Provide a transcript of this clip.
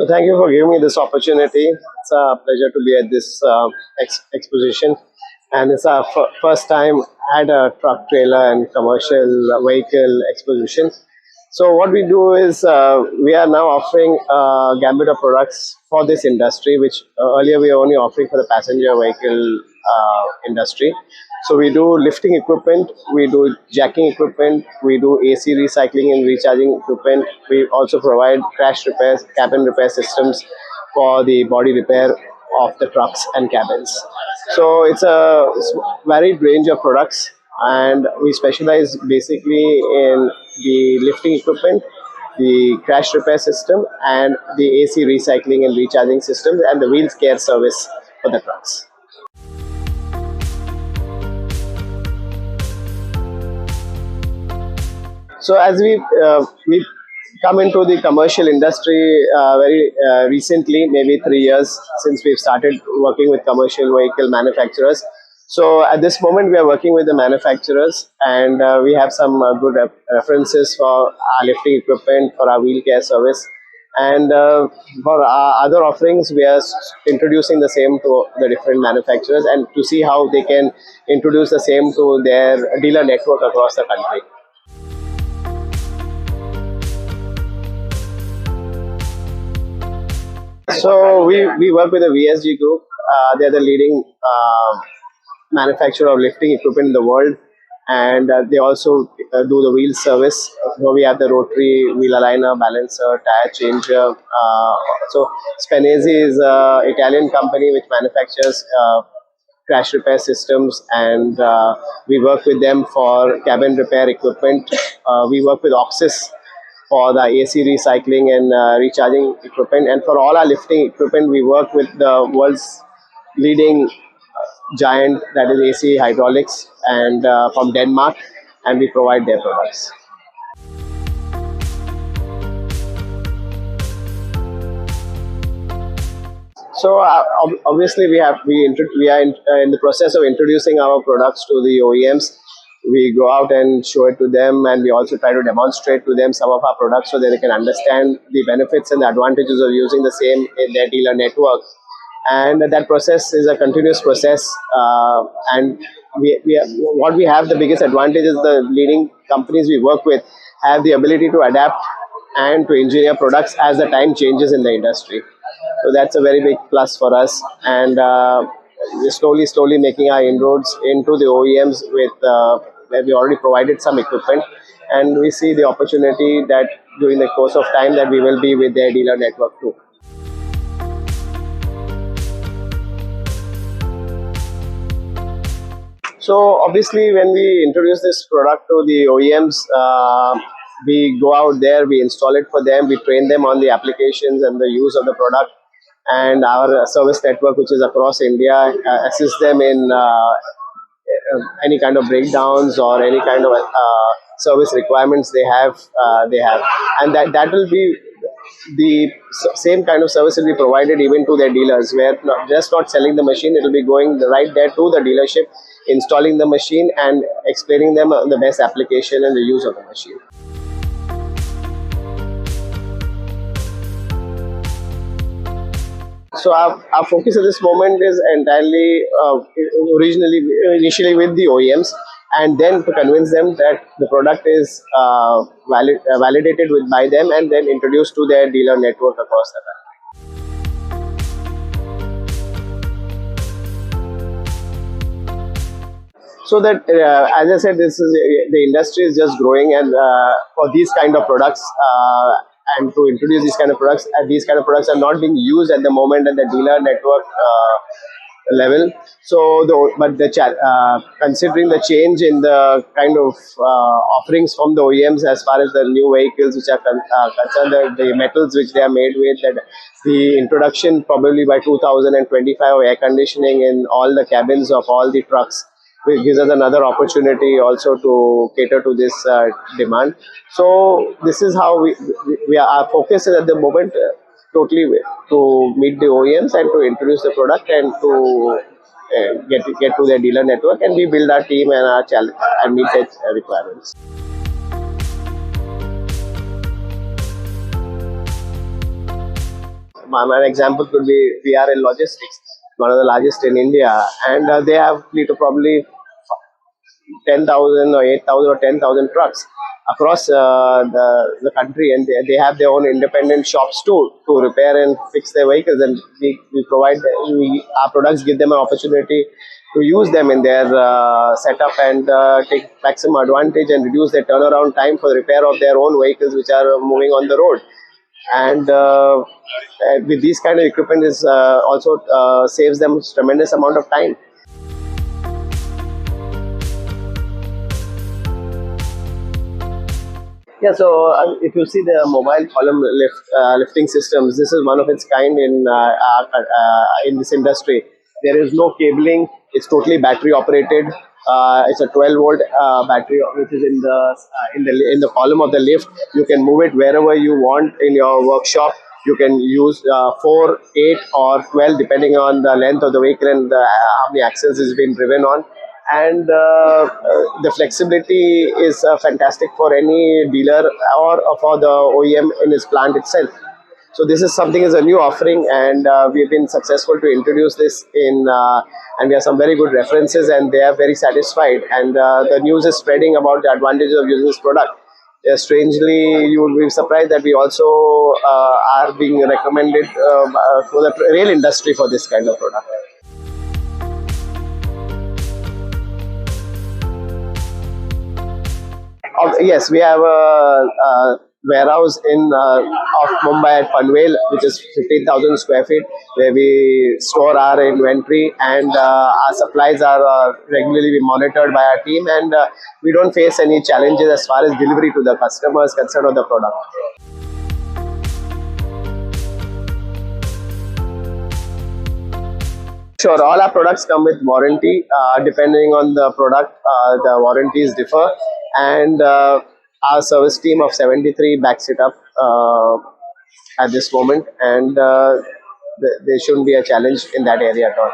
So thank you for giving me this opportunity. It's a pleasure to be at this exposition, and it's our first time at a truck, trailer, and commercial vehicle exposition. So what we do is we are now offering gambit of products for this industry, which earlier we were only offering for the passenger vehicle industry. So we do lifting equipment, we do jacking equipment, we do AC recycling and recharging equipment. We also provide crash repairs, cabin repair systems for the body repair of the trucks and cabins. So it's a varied range of products, and we specialize basically in the lifting equipment, the crash repair system, and the AC recycling and recharging systems, and the wheels care service for the trucks. So as we come into the commercial industry very recently, maybe 3 years since we've started working with commercial vehicle manufacturers. So at this moment, we are working with the manufacturers, and we have some good references for our lifting equipment, for our wheel care service, and for our other offerings, we are introducing the same to the different manufacturers, and to see how they can introduce the same to their dealer network across the country. So we work with the VSG group. They're the leading manufacturer of lifting equipment in the world, and they also do the wheel service. So we have the rotary wheel aligner, balancer, tire changer. So Spenesi is an Italian company which manufactures crash repair systems, and we work with them for cabin repair equipment. We work with Oxys for the AC recycling and recharging equipment, and for all our lifting equipment we work with the world's leading giant, that is AC Hydraulics, and from Denmark, and we provide their products. So obviously we are in the process of introducing our products to the OEMs. We go out and show it to them, and we also try to demonstrate to them some of our products so that they can understand the benefits and the advantages of using the same in their dealer network. And that process is a continuous process, and what we have, the biggest advantage is the leading companies we work with have the ability to adapt and to engineer products as the time changes in the industry. So that's a very big plus for us, and we're slowly making our inroads into the OEMs with where we already provided some equipment, and we see the opportunity that during the course of time that we will be with their dealer network too. So obviously when we introduce this product to the OEMs, we go out there, we install it for them, we train them on the applications and the use of the product, and our service network, which is across India, assists them in any kind of breakdowns or any kind of service requirements they have, and that will be the same kind of service will be provided even to their dealers, where just not selling the machine, it will be going right there to the dealership, installing the machine and explaining them the best application and the use of the machine. So our focus at this moment is entirely initially with the OEMs, and then to convince them that the product is validated by them, and then introduced to their dealer network across the country. So that, as I said, the industry is just growing, and for these kind of products, and to introduce these kind of products are not being used at the moment at the dealer network level. So, considering the change in the kind of offerings from the OEMs as far as the new vehicles which are concerned, the metals which they are made with, that the introduction probably by 2025 of air conditioning in all the cabins of all the trucks, which gives us another opportunity also to cater to this demand. So this is how our focus is at the moment, totally to meet the OEMs and to introduce the product and to get to their dealer network, and we build our team and our challenge and meet their requirements. my example could be VRL Logistics, one of the largest in India, and they have fleet of probably 10,000 or 8,000 or 10,000 trucks across the country, and they have their own independent shops too to repair and fix their vehicles. And we provide our products give them an opportunity to use them in their setup and take maximum advantage and reduce their turnaround time for the repair of their own vehicles which are moving on the road. And with these kind of equipment is also saves them tremendous amount of time. Yeah, so if you see the mobile column lifting systems, this is one of its kind in this industry. There is no cabling; it's totally battery operated. It's a 12-volt battery which is in the column of the lift. You can move it wherever you want in your workshop. You can use 4, 8, or 12 depending on the length of the vehicle and how many axles it's been driven on. And the flexibility is fantastic for any dealer or for the OEM in his plant itself. So this is something as a new offering, and we've been successful to introduce this and we have some very good references, and they are very satisfied. And the news is spreading about the advantages of using this product. Strangely, you will be surprised that we also are being recommended for the rail industry for this kind of product. Yes, we have a warehouse in of Mumbai at Panvel, which is 15,000 square feet, where we store our inventory, and our supplies are regularly monitored by our team, and we don't face any challenges as far as delivery to the customers concerned of the product. Sure, all our products come with warranty. Depending on the product, the warranties differ, and our service team of 73 backs it up at this moment, and there shouldn't be a challenge in that area at all.